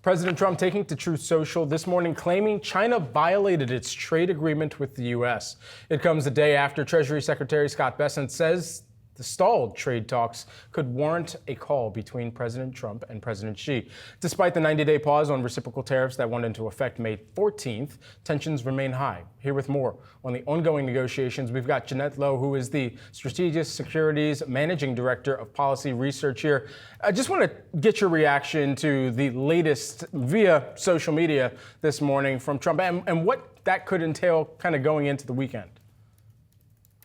President Trump taking to Truth Social this morning, claiming China violated its trade agreement with the U.S. It comes a day after Treasury Secretary Scott Bessent says the stalled trade talks could warrant a call between President Trump and President Xi. Despite the 90-day pause on reciprocal tariffs that went into effect May 14th, tensions remain high. Here with more on the ongoing negotiations, we've got Jeannette Lowe, who is the Strategas Securities Managing Director of Policy Research here. I just want to get your reaction to the latest via social media this morning from Trump and what that could entail kind of going into the weekend.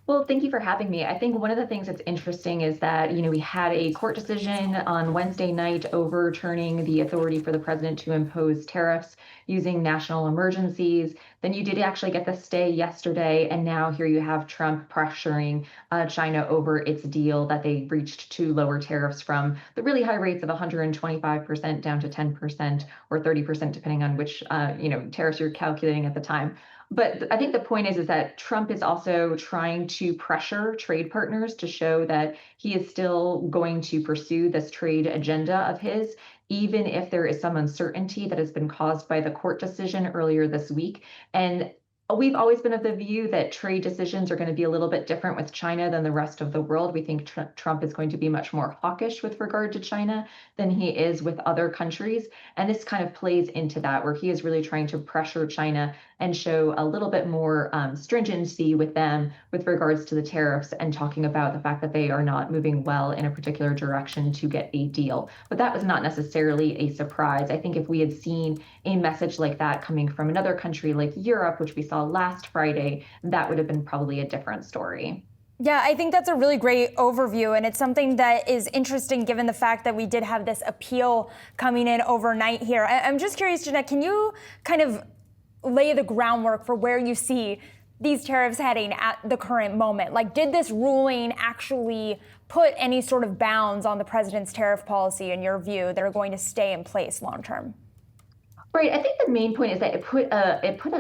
Well, thank you for having me. I think one of the things that's interesting is that, we had a court decision on Wednesday night overturning the authority for the president to impose tariffs using national emergencies. Then you did actually get the stay yesterday, and now here you have Trump pressuring China over its deal that they reached to lower tariffs from the really high rates of 125% down to 10% or 30%, depending on which tariffs you're calculating at the time. But I think the point is that Trump is also trying to pressure trade partners to show that he is still going to pursue this trade agenda of his, even if there is some uncertainty that has been caused by the court decision earlier this week. And we've always been of the view that trade decisions are going to be a little bit different with China than the rest of the world. We think Trump is going to be much more hawkish with regard to China than he is with other countries. And this kind of plays into that, where he is really trying to pressure China and show a little bit more stringency with them with regards to the tariffs, and talking about the fact that they are not moving well in a particular direction to get a deal. But that was not necessarily a surprise. I think if we had seen a message like that coming from another country like Europe, which we saw last Friday, that would have been probably a different story. Yeah, I think that's a really great overview, and it's something that is interesting given the fact that we did have this appeal coming in overnight here. I'm just curious, Jeannette, can you kind of lay the groundwork for where you see these tariffs heading at the current moment? Like, did this ruling actually put any sort of bounds on the president's tariff policy, in your view, that are going to stay in place long term? Right. I think the main point is that it put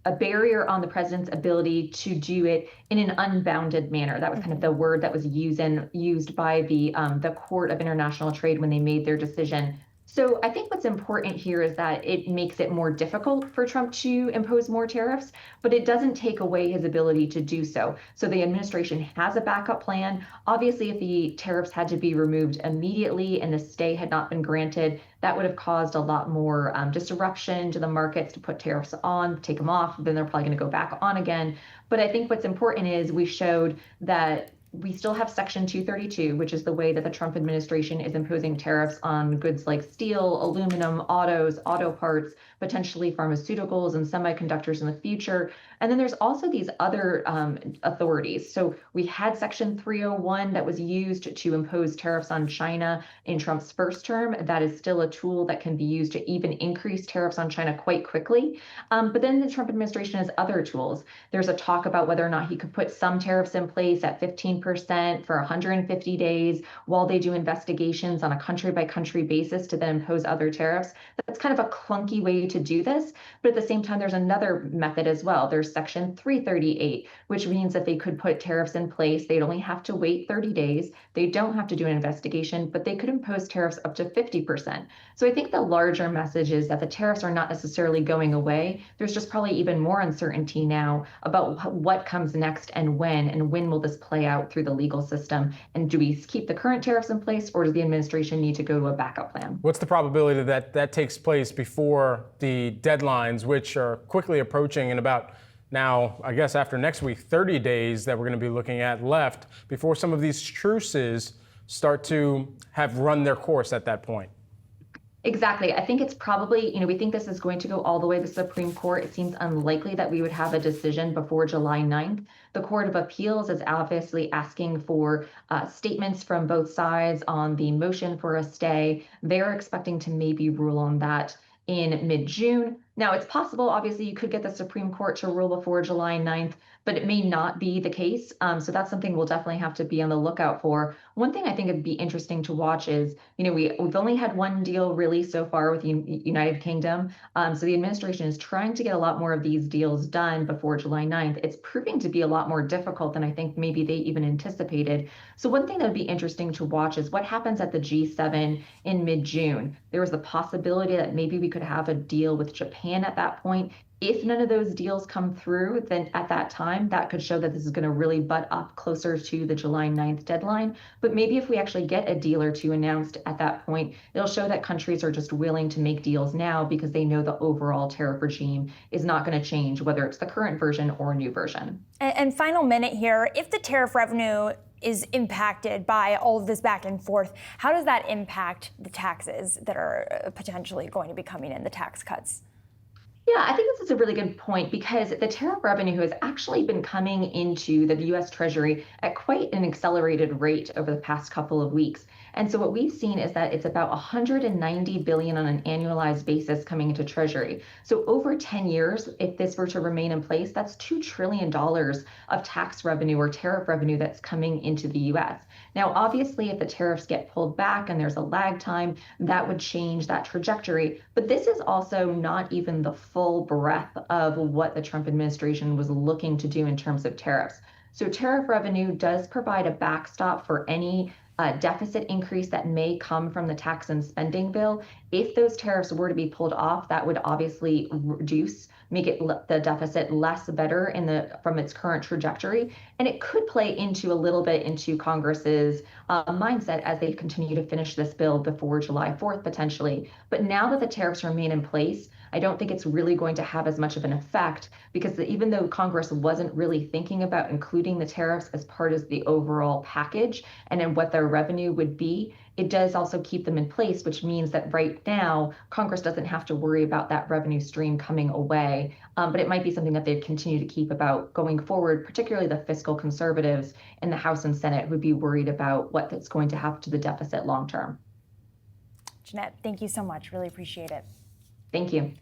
a barrier on the president's ability to do it in an unbounded manner. That was kind of the word that was used by the Court of International Trade when they made their decision. So I think what's important here is that it makes it more difficult for Trump to impose more tariffs, but it doesn't take away his ability to do so. So the administration has a backup plan. Obviously, if the tariffs had to be removed immediately and the stay had not been granted, that would have caused a lot more disruption to the markets to put tariffs on, take them off, then they're probably going to go back on again. But I think what's important is we showed that we still have Section 232, which is the way that the Trump administration is imposing tariffs on goods like steel, aluminum, autos, auto parts, potentially pharmaceuticals and semiconductors in the future. And then there's also these other authorities. So we had Section 301 that was used to impose tariffs on China in Trump's first term. That is still a tool that can be used to even increase tariffs on China quite quickly. But then the Trump administration has other tools. There's a talk about whether or not he could put some tariffs in place at 15% for 150 days while they do investigations on a country-by-country basis to then impose other tariffs. That's kind of a clunky way to do this. But at the same time, there's another method as well. There's Section 338, which means that they could put tariffs in place. They'd only have to wait 30 days. They don't have to do an investigation, but they could impose tariffs up to 50%. So I think the larger message is that the tariffs are not necessarily going away. There's just probably even more uncertainty now about what comes next and when will this play out through the legal system. And do we keep the current tariffs in place, or does the administration need to go to a backup plan? What's the probability that that takes place before the deadlines, which are quickly approaching in about now, I guess after next week, 30 days that we're going to be looking at left before some of these truces start to have run their course at that point? Exactly. I think it's probably, we think this is going to go all the way to the Supreme Court. It seems unlikely that we would have a decision before July 9th. The Court of Appeals is obviously asking for statements from both sides on the motion for a stay. They're expecting to maybe rule on that in mid-June. Now, it's possible, obviously, you could get the Supreme Court to rule before July 9th, but it may not be the case. So that's something we'll definitely have to be on the lookout for. One thing I think would be interesting to watch is, we've only had one deal really so far with the United Kingdom. So the administration is trying to get a lot more of these deals done before July 9th. It's proving to be a lot more difficult than I think maybe they even anticipated. So one thing that would be interesting to watch is what happens at the G7 in mid-June. There was the possibility that maybe we could have a deal with Japan at that point. If none of those deals come through, then at that time, that could show that this is going to really butt up closer to the July 9th deadline. But maybe if we actually get a deal or two announced at that point, it'll show that countries are just willing to make deals now because they know the overall tariff regime is not going to change, whether it's the current version or a new version. And final minute here, if the tariff revenue is impacted by all of this back and forth, how does that impact the taxes that are potentially going to be coming in, the tax cuts? Yeah, I think this is a really good point because the tariff revenue has actually been coming into the US Treasury at quite an accelerated rate over the past couple of weeks. And so what we've seen is that it's about 190 billion on an annualized basis coming into Treasury. So over 10 years, if this were to remain in place, that's $2 trillion of tax revenue or tariff revenue that's coming into the US. Now, obviously, if the tariffs get pulled back and there's a lag time, that would change that trajectory. But this is also not even the full breadth of what the Trump administration was looking to do in terms of tariffs. So tariff revenue does provide a backstop for any deficit increase that may come from the tax and spending bill. If those tariffs were to be pulled off, that would obviously make it the deficit less better from its current trajectory, and it could play into a little bit into Congress's mindset as they continue to finish this bill before July 4th potentially. But now that the tariffs remain in place, I don't think it's really going to have as much of an effect because even though Congress wasn't really thinking about including the tariffs as part of the overall package and then what their revenue would be, it does also keep them in place, which means that right now Congress doesn't have to worry about that revenue stream coming away. But it might be something that they continue to keep about going forward, particularly the fiscal conservatives in the House and Senate would be worried about what that's going to happen to the deficit long term. Jeannette, thank you so much. Really appreciate it. Thank you.